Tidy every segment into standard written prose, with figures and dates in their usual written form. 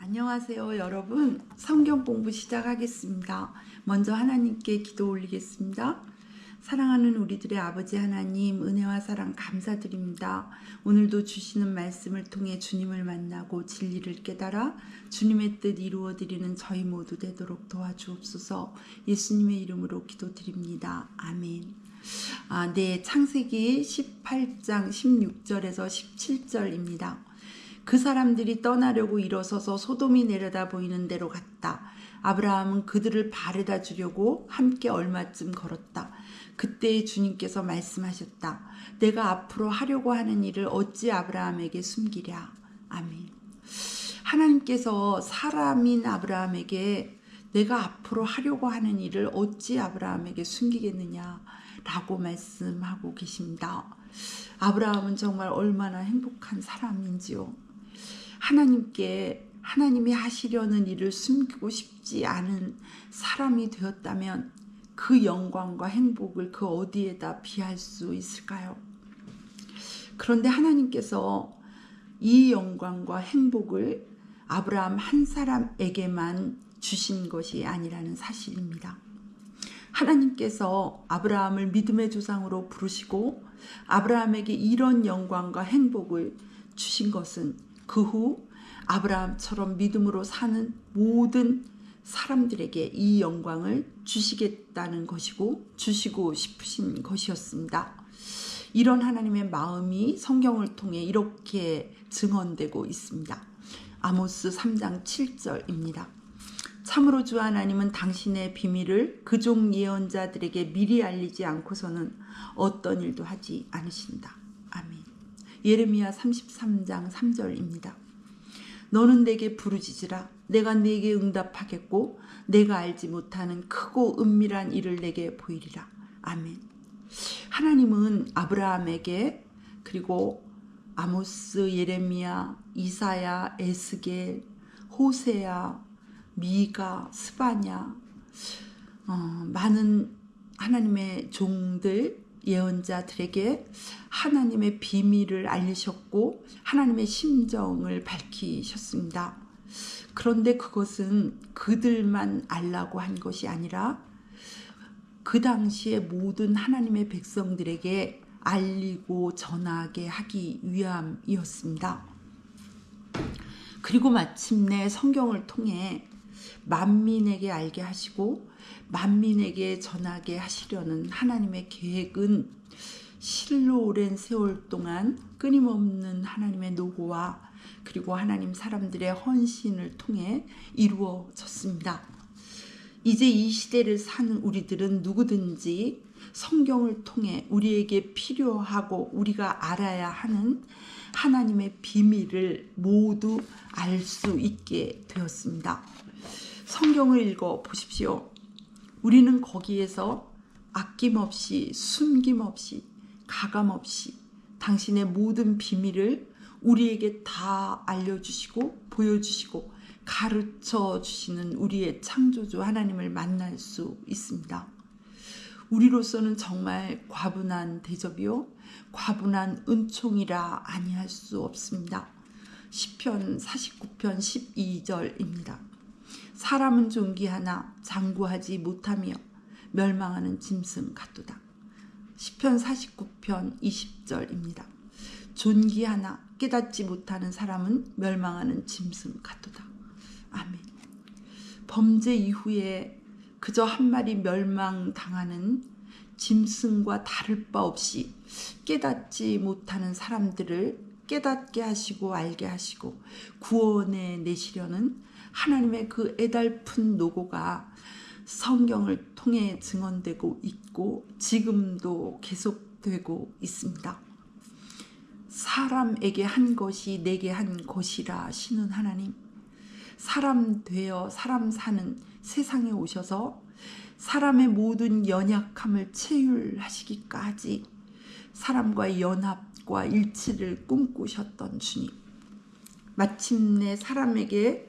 안녕하세요, 여러분. 성경 공부 시작하겠습니다. 먼저 하나님께 기도 올리겠습니다. 사랑하는 우리들의 아버지 하나님, 은혜와 사랑 감사드립니다. 오늘도 주시는 말씀을 통해 주님을 만나고 진리를 깨달아 주님의 뜻 이루어드리는 저희 모두 되도록 도와주옵소서. 예수님의 이름으로 기도드립니다. 아멘. 네, 창세기 18장 16절에서 17절입니다. 그 사람들이 떠나려고 일어서서 소돔이 내려다 보이는 데로 갔다. 아브라함은 그들을 바래다 주려고 함께 얼마쯤 걸었다. 그때 주님께서 말씀하셨다. 내가 앞으로 하려고 하는 일을 어찌 아브라함에게 숨기랴. 아멘. 하나님께서 사람인 아브라함에게 내가 앞으로 하려고 하는 일을 어찌 아브라함에게 숨기겠느냐라고 말씀하고 계십니다. 아브라함은 정말 얼마나 행복한 사람인지요. 하나님이 하시려는 일을 숨기고 싶지 않은 사람이 되었다면 그 영광과 행복을 그 어디에다 비할 수 있을까요? 그런데 하나님께서 이 영광과 행복을 아브라함 한 사람에게만 주신 것이 아니라는 사실입니다. 하나님께서 아브라함을 믿음의 조상으로 부르시고 아브라함에게 이런 영광과 행복을 주신 것은 그 후 아브라함처럼 믿음으로 사는 모든 사람들에게 이 영광을 주시겠다는 것이고 주시고 싶으신 것이었습니다. 이런 하나님의 마음이 성경을 통해 이렇게 증언되고 있습니다. 아모스 3장 7절입니다. 참으로 주 하나님은 당신의 비밀을 그종 예언자들에게 미리 알리지 않고서는 어떤 일도 하지 않으신다. 아멘. 예레미야 33장 3절입니다. 너는 내게 부르짖으라. 내가 네게 응답하겠고 내가 알지 못하는 크고 은밀한 일을 내게 보이리라. 아멘. 하나님은 아브라함에게 그리고 아모스, 예레미야, 이사야, 에스겔, 호세야, 미가, 스바냐 많은 하나님의 종들 예언자들에게 하나님의 비밀을 알리셨고 하나님의 심정을 밝히셨습니다. 그런데 그것은 그들만 알라고 한 것이 아니라 그 당시에 모든 하나님의 백성들에게 알리고 전하게 하기 위함이었습니다. 그리고 마침내 성경을 통해 만민에게 알게 하시고 만민에게 전하게 하시려는 하나님의 계획은 실로 오랜 세월 동안 끊임없는 하나님의 노고와 그리고 하나님 사람들의 헌신을 통해 이루어졌습니다. 이제 이 시대를 사는 우리들은 누구든지 성경을 통해 우리에게 필요하고 우리가 알아야 하는 하나님의 비밀을 모두 알 수 있게 되었습니다. 성경을 읽어 보십시오. 우리는 거기에서 아낌없이 숨김없이 가감없이 당신의 모든 비밀을 우리에게 다 알려주시고 보여주시고 가르쳐 주시는 우리의 창조주 하나님을 만날 수 있습니다. 우리로서는 정말 과분한 대접이요 과분한 은총이라 아니할 수 없습니다. 시편 49편 12절입니다. 사람은 존귀하나 장구하지 못하며 멸망하는 짐승 같도다. 시편 49편 20절입니다. 존귀하나 깨닫지 못하는 사람은 멸망하는 짐승 같도다. 아멘. 범죄 이후에 그저 한 마리 멸망당하는 짐승과 다를 바 없이 깨닫지 못하는 사람들을 깨닫게 하시고 알게 하시고 구원해 내시려는 하나님의 그 애달픈 노고가 성경을 통해 증언되고 있고 지금도 계속되고 있습니다. 사람에게 한 것이 내게 한 것이라 하시는 하나님, 사람 되어 사람 사는 세상에 오셔서 사람의 모든 연약함을 체휼하시기까지 사람과의 연합과 일치를 꿈꾸셨던 주님, 마침내 사람에게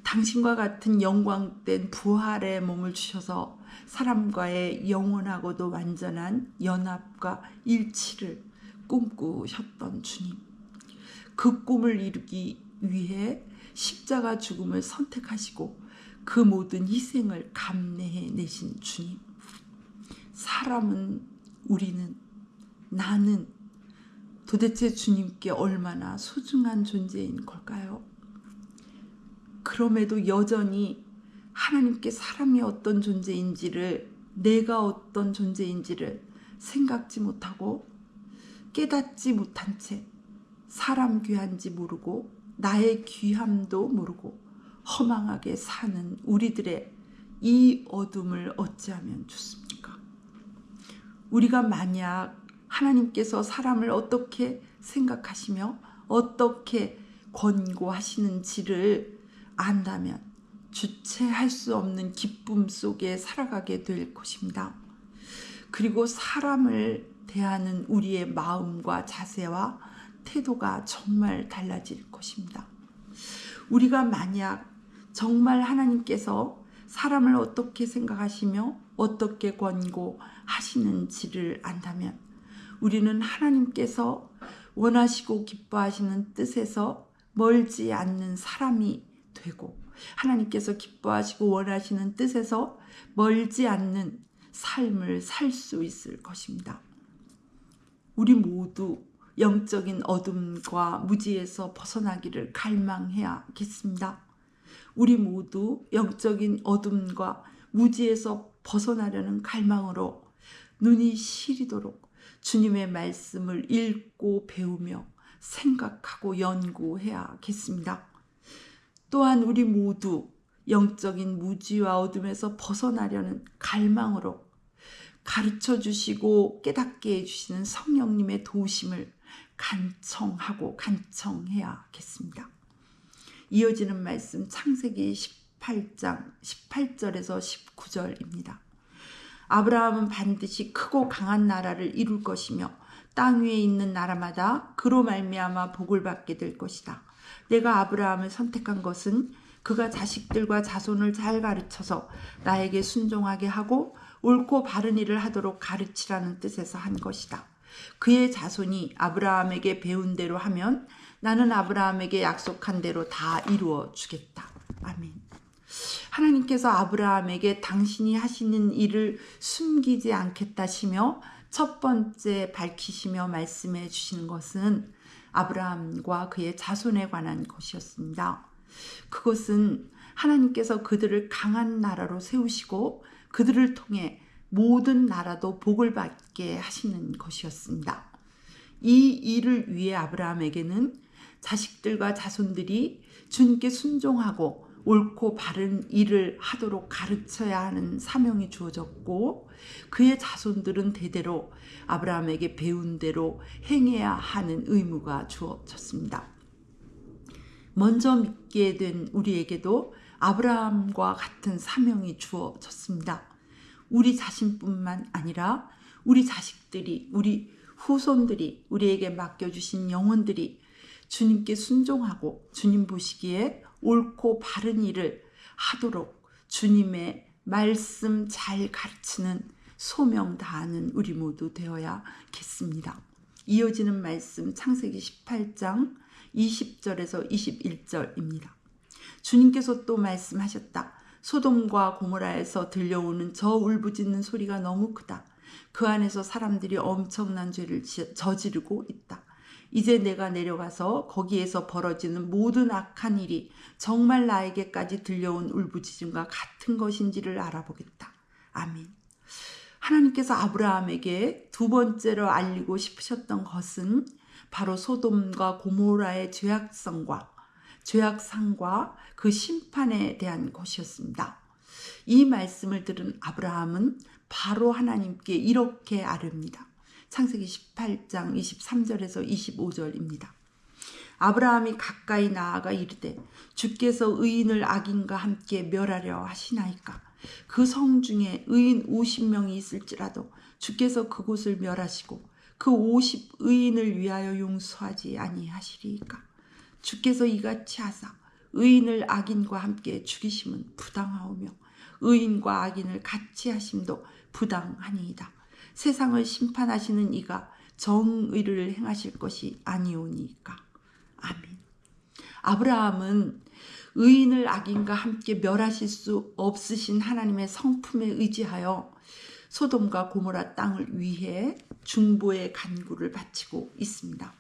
당신과 같은 영광된 부활의 몸을 주셔서 사람과의 영원하고도 완전한 연합과 일치를 꿈꾸셨던 주님, 그 꿈을 이루기 위해 십자가 죽음을 선택하시고 그 모든 희생을 감내해 내신 주님. 사람은, 우리는, 나는 도대체 주님께 얼마나 소중한 존재인 걸까요? 그럼에도 여전히 하나님께 사람이 어떤 존재인지를, 내가 어떤 존재인지를 생각지 못하고 깨닫지 못한 채 사람 귀한지 모르고 나의 귀함도 모르고 허망하게 사는 우리들의 이 어둠을 어찌하면 좋습니까? 우리가 만약 하나님께서 사람을 어떻게 생각하시며 어떻게 권고하시는지를 안다면 주체할 수 없는 기쁨 속에 살아가게 될 것입니다. 그리고 사람을 대하는 우리의 마음과 자세와 태도가 정말 달라질 것입니다. 우리가 만약 정말 하나님께서 사람을 어떻게 생각하시며 어떻게 권고하시는지를 안다면 우리는 하나님께서 원하시고 기뻐하시는 뜻에서 멀지 않는 사람이 되고 하나님께서 기뻐하시고 원하시는 뜻에서 멀지 않는 삶을 살 수 있을 것입니다. 우리 모두 영적인 어둠과 무지에서 벗어나기를 갈망해야겠습니다. 우리 모두 영적인 어둠과 무지에서 벗어나려는 갈망으로 눈이 시리도록 주님의 말씀을 읽고 배우며 생각하고 연구해야겠습니다. 또한 우리 모두 영적인 무지와 어둠에서 벗어나려는 갈망으로 가르쳐 주시고 깨닫게 해주시는 성령님의 도우심을 간청하고 간청해야겠습니다. 이어지는 말씀 창세기 18장 18절에서 19절입니다. 아브라함은 반드시 크고 강한 나라를 이룰 것이며 땅 위에 있는 나라마다 그로 말미암아 복을 받게 될 것이다. 내가 아브라함을 선택한 것은 그가 자식들과 자손을 잘 가르쳐서 나에게 순종하게 하고 옳고 바른 일을 하도록 가르치라는 뜻에서 한 것이다. 그의 자손이 아브라함에게 배운 대로 하면 나는 아브라함에게 약속한 대로 다 이루어 주겠다. 아멘. 하나님께서 아브라함에게 당신이 하시는 일을 숨기지 않겠다시며 첫 번째 밝히시며 말씀해 주시는 것은 아브라함과 그의 자손에 관한 것이었습니다. 그것은 하나님께서 그들을 강한 나라로 세우시고 그들을 통해 모든 나라도 복을 받게 하시는 것이었습니다. 이 일을 위해 아브라함에게는 자식들과 자손들이 주님께 순종하고 옳고 바른 일을 하도록 가르쳐야 하는 사명이 주어졌고 그의 자손들은 대대로 아브라함에게 배운 대로 행해야 하는 의무가 주어졌습니다. 먼저 믿게 된 우리에게도 아브라함과 같은 사명이 주어졌습니다. 우리 자신뿐만 아니라 우리 자식들이, 우리 후손들이, 우리에게 맡겨주신 영혼들이 주님께 순종하고 주님 보시기에 옳고 바른 일을 하도록 주님의 말씀 잘 가르치는 소명 다하는 우리 모두 되어야겠습니다. 이어지는 말씀 창세기 18장 20절에서 21절입니다. 주님께서 또 말씀하셨다. 소돔과 고모라에서 들려오는 저 울부짖는 소리가 너무 크다. 그 안에서 사람들이 엄청난 죄를 저지르고 있다. 이제 내가 내려가서 거기에서 벌어지는 모든 악한 일이 정말 나에게까지 들려온 울부짖음과 같은 것인지를 알아보겠다. 아멘. 하나님께서 아브라함에게 두 번째로 알리고 싶으셨던 것은 바로 소돔과 고모라의 죄악상과 그 심판에 대한 것이었습니다. 이 말씀을 들은 아브라함은 바로 하나님께 이렇게 아뢰입니다. 창세기 18장 23절에서 25절입니다. 아브라함이 가까이 나아가 이르되 주께서 의인을 악인과 함께 멸하려 하시나이까. 그 성 중에 의인 50명이 있을지라도 주께서 그곳을 멸하시고 그 50 의인을 위하여 용서하지 아니하시리이까. 주께서 이같이 하사 의인을 악인과 함께 죽이심은 부당하오며 의인과 악인을 같이 하심도 부당하니이다. 세상을 심판하시는 이가 정의를 행하실 것이 아니오니까. 아멘. 아브라함은 의인을 악인과 함께 멸하실 수 없으신 하나님의 성품에 의지하여 소돔과 고모라 땅을 위해 중보의 간구를 바치고 있습니다.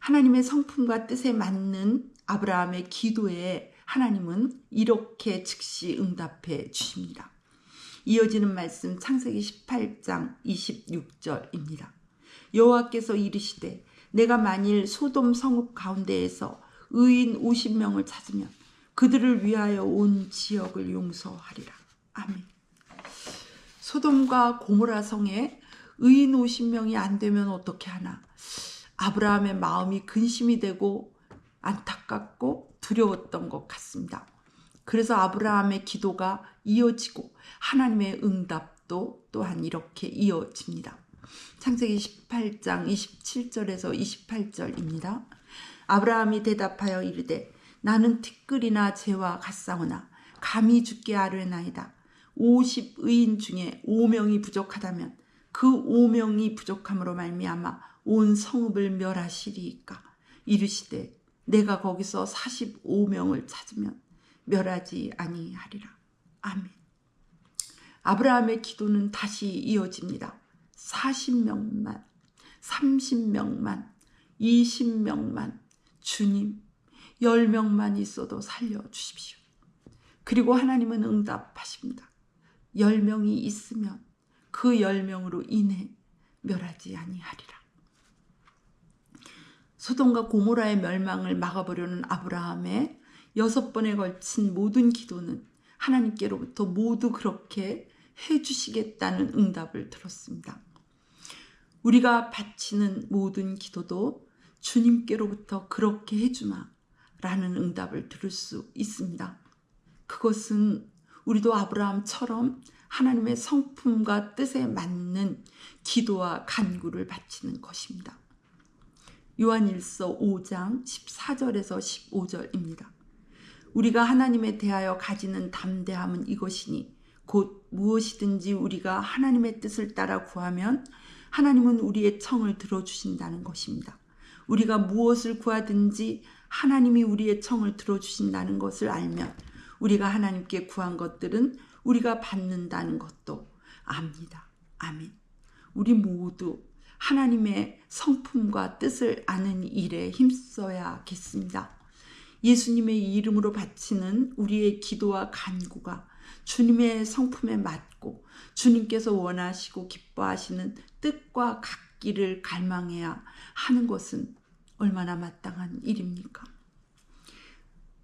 하나님의 성품과 뜻에 맞는 아브라함의 기도에 하나님은 이렇게 즉시 응답해 주십니다. 이어지는 말씀 창세기 18장 26절입니다. 여호와께서 이르시되 내가 만일 소돔 성읍 가운데에서 의인 50명을 찾으면 그들을 위하여 온 지역을 용서하리라. 아멘. 소돔과 고모라 성에 의인 50명이 안 되면 어떻게 하나? 아브라함의 마음이 근심이 되고 안타깝고 두려웠던 것 같습니다. 그래서 아브라함의 기도가 이어지고 하나님의 응답도 또한 이렇게 이어집니다. 창세기 18장 27절에서 28절입니다. 아브라함이 대답하여 이르되 나는 티끌이나 재와 같사오나 감히 주께 아뢰나이다. 50의인 중에 5명이 부족하다면 그 5명이 부족함으로 말미암아 온 성읍을 멸하시리이까. 이르시되 내가 거기서 45명을 찾으면 멸하지 아니하리라. 아멘. 아브라함의 기도는 다시 이어집니다. 40명만, 30명만, 20명만, 주님 10명만 있어도 살려주십시오. 그리고 하나님은 응답하십니다. 10명이 있으면 그 10명으로 인해 멸하지 아니하리라. 소돔과 고모라의 멸망을 막아보려는 아브라함의 6번에 걸친 모든 기도는 하나님께로부터 모두 그렇게 해주시겠다는 응답을 들었습니다. 우리가 바치는 모든 기도도 주님께로부터 그렇게 해주마 라는 응답을 들을 수 있습니다. 그것은 우리도 아브라함처럼 하나님의 성품과 뜻에 맞는 기도와 간구를 바치는 것입니다. 요한일서 5장 14절에서 15절입니다. 우리가 하나님에 대하여 가지는 담대함은 이것이니 곧 무엇이든지 우리가 하나님의 뜻을 따라 구하면 하나님은 우리의 청을 들어주신다는 것입니다. 우리가 무엇을 구하든지 하나님이 우리의 청을 들어주신다는 것을 알면 우리가 하나님께 구한 것들은 우리가 받는다는 것도 압니다. 아멘. 우리 모두 하나님의 성품과 뜻을 아는 일에 힘써야겠습니다. 예수님의 이름으로 바치는 우리의 기도와 간구가 주님의 성품에 맞고 주님께서 원하시고 기뻐하시는 뜻과 같기를 갈망해야 하는 것은 얼마나 마땅한 일입니까?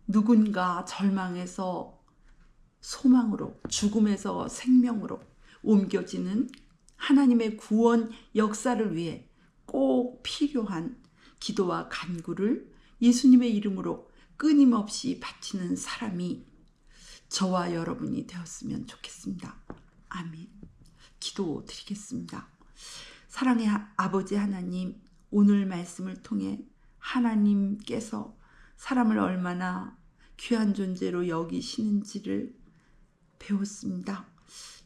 누군가 절망에서 소망으로, 죽음에서 생명으로 옮겨지는 하나님의 구원 역사를 위해 꼭 필요한 기도와 간구를 예수님의 이름으로 끊임없이 바치는 사람이 저와 여러분이 되었으면 좋겠습니다. 아멘. 기도 드리겠습니다. 사랑의 아버지 하나님, 오늘 말씀을 통해 하나님께서 사람을 얼마나 귀한 존재로 여기시는지를 배웠습니다.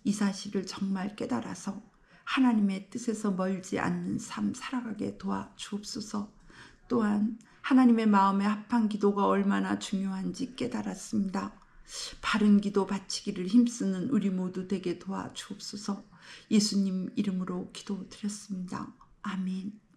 이 사실을 정말 깨달아서 하나님의 뜻에서 멀지 않는 삶 살아가게 도와주옵소서. 또한 하나님의 마음에 합한 기도가 얼마나 중요한지 깨달았습니다. 바른 기도 바치기를 힘쓰는 우리 모두 되게 도와주옵소서. 예수님 이름으로 기도드렸습니다. 아멘.